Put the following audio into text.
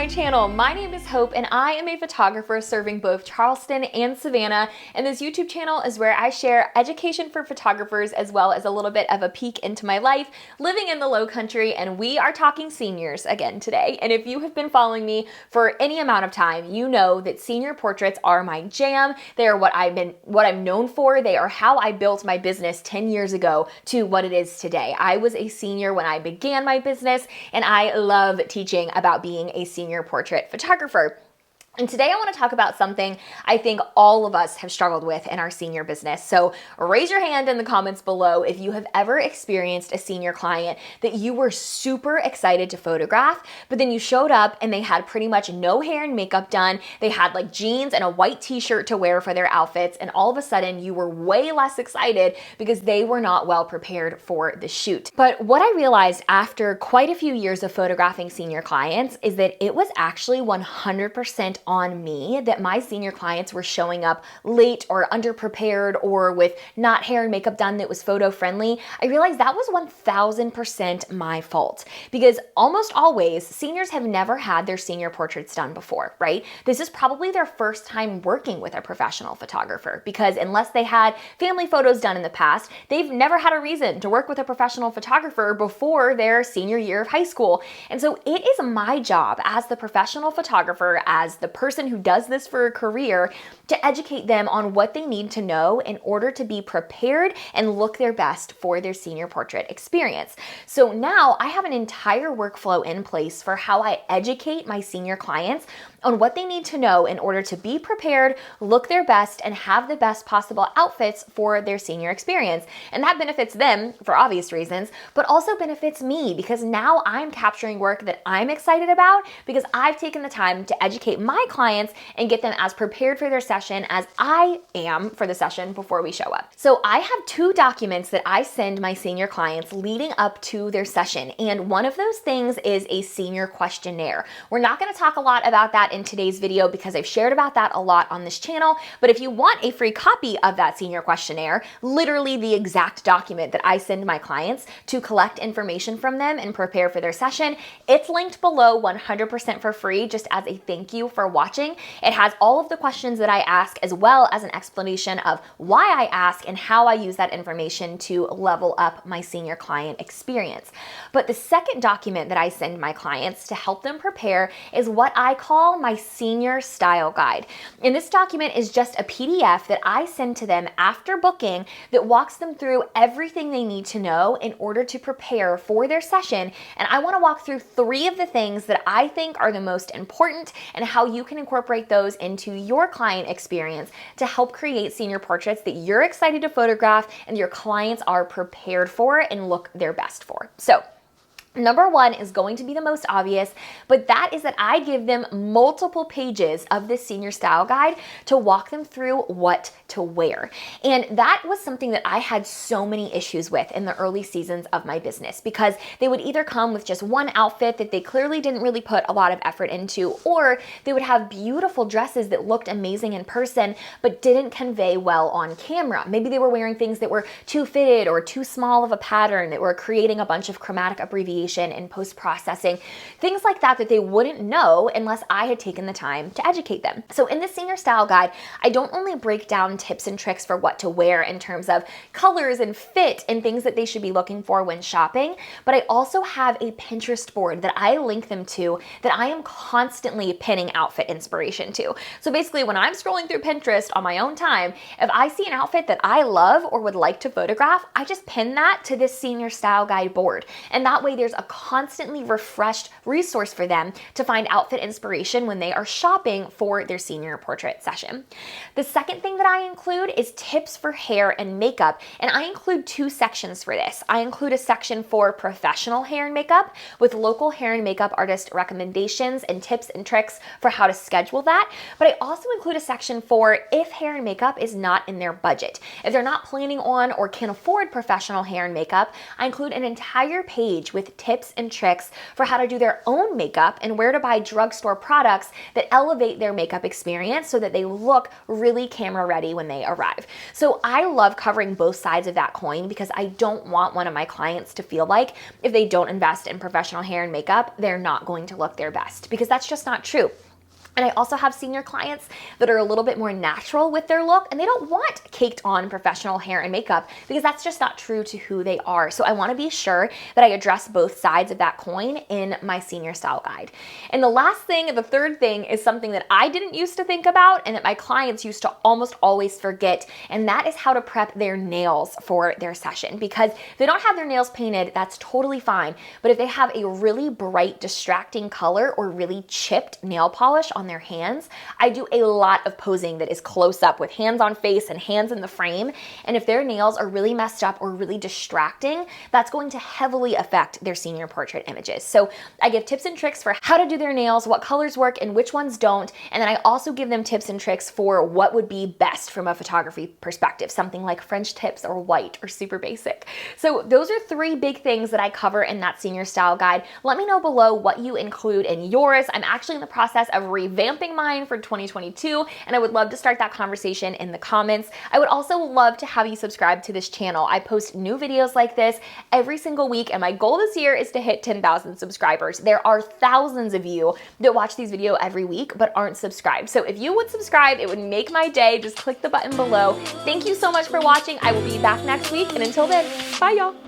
my channel. My name is Hope and I am a photographer serving both Charleston and Savannah, and this YouTube channel is where I share education for photographers as well as a little bit of a peek into my life living in the Low Country, and we are talking seniors again today. And if you have been following me for any amount of time, you know that senior portraits are my jam. They are what I'm known for. They are how I built my business 10 years ago to what it is today. I was a senior when I began my business, and I love teaching about being a senior portrait photographer. And today I want to talk about something I think all of us have struggled with in our senior business. So raise your hand in the comments below if you have ever experienced a senior client that you were super excited to photograph, but then you showed up and they had pretty much no hair and makeup done. They had like jeans and a white t-shirt to wear for their outfits, and all of a sudden you were way less excited because they were not well prepared for the shoot. But what I realized after quite a few years of photographing senior clients is that it was actually 100% on me that my senior clients were showing up late or underprepared or with not hair and makeup done that was photo friendly. I realized that was 1000% my fault, because almost always seniors have never had their senior portraits done before, right? This is probably their first time working with a professional photographer, because unless they had family photos done in the past, they've never had a reason to work with a professional photographer before their senior year of high school. And so it is my job as the professional photographer, as the person who does this for a career, to educate them on what they need to know in order to be prepared and look their best for their senior portrait experience. So now I have an entire workflow in place for how I educate my senior clients on what they need to know in order to be prepared, look their best, and have the best possible outfits for their senior experience. And that benefits them for obvious reasons, but also benefits me because now I'm capturing work that I'm excited about because I've taken the time to educate my clients and get them as prepared for their session as I am for the session before we show up. So I have 2 documents that I send my senior clients leading up to their session, and one of those things is a senior questionnaire. We're not going to talk a lot about that in today's video because I've shared about that a lot on this channel, but if you want a free copy of that senior questionnaire, literally the exact document that I send my clients to collect information from them and prepare for their session, it's linked below 100% for free just as a thank you for watching. It has all of the questions that I ask as well as an explanation of why I ask and how I use that information to level up my senior client experience. But the second document that I send my clients to help them prepare is what I call my senior style guide. And this document is just a PDF that I send to them after booking that walks them through everything they need to know in order to prepare for their session. And I want to walk through 3 of the things that I think are the most important and how you can incorporate those into your client experience to help create senior portraits that you're excited to photograph and your clients are prepared for and look their best for. So number 1 is going to be the most obvious, but that is that I give them multiple pages of this senior style guide to walk them through what to wear. And that was something that I had so many issues with in the early seasons of my business, because they would either come with just one outfit that they clearly didn't really put a lot of effort into, or they would have beautiful dresses that looked amazing in person but didn't convey well on camera. Maybe they were wearing things that were too fitted or too small of a pattern that were creating a bunch of chromatic abbreviations and post-processing, things like that that they wouldn't know unless I had taken the time to educate them. So in this senior style guide, I don't only break down tips and tricks for what to wear in terms of colors and fit and things that they should be looking for when shopping, but I also have a Pinterest board that I link them to that I am constantly pinning outfit inspiration to. So basically when I'm scrolling through Pinterest on my own time, if I see an outfit that I love or would like to photograph, I just pin that to this senior style guide board. And that way there's a constantly refreshed resource for them to find outfit inspiration when they are shopping for their senior portrait session. The second thing that I include is tips for hair and makeup, and I include 2 sections for this. I include a section for professional hair and makeup with local hair and makeup artist recommendations and tips and tricks for how to schedule that, but I also include a section for if hair and makeup is not in their budget. If they're not planning on or can't afford professional hair and makeup, I include an entire page with tips and tricks for how to do their own makeup and where to buy drugstore products that elevate their makeup experience so that they look really camera ready when they arrive. So I love covering both sides of that coin because I don't want one of my clients to feel like if they don't invest in professional hair and makeup, they're not going to look their best, because that's just not true. And I also have senior clients that are a little bit more natural with their look, and they don't want caked on professional hair and makeup because that's just not true to who they are. So I want to be sure that I address both sides of that coin in my senior style guide. And the last thing, the third thing, is something that I didn't used to think about and that my clients used to almost always forget, and that is how to prep their nails for their session. Because if they don't have their nails painted, that's totally fine. But if they have a really bright, distracting color or really chipped nail polish on their hands, I do a lot of posing that is close up with hands on face and hands in the frame. And if their nails are really messed up or really distracting, that's going to heavily affect their senior portrait images. So I give tips and tricks for how to do their nails, what colors work and which ones don't. And then I also give them tips and tricks for what would be best from a photography perspective, something like French tips or white or super basic. So those are 3 big things that I cover in that senior style guide. Let me know below what you include in yours. I'm actually in the process of revamping mine for 2022, and I would love to start that conversation in the comments. I would also love to have you subscribe to this channel. I post new videos like this every single week, and my goal this year is to hit 10,000 subscribers. There are thousands of you that watch these videos every week but aren't subscribed. So if you would subscribe, it would make my day. Just click the button below. Thank you so much for watching. I will be back next week, and until then, bye y'all.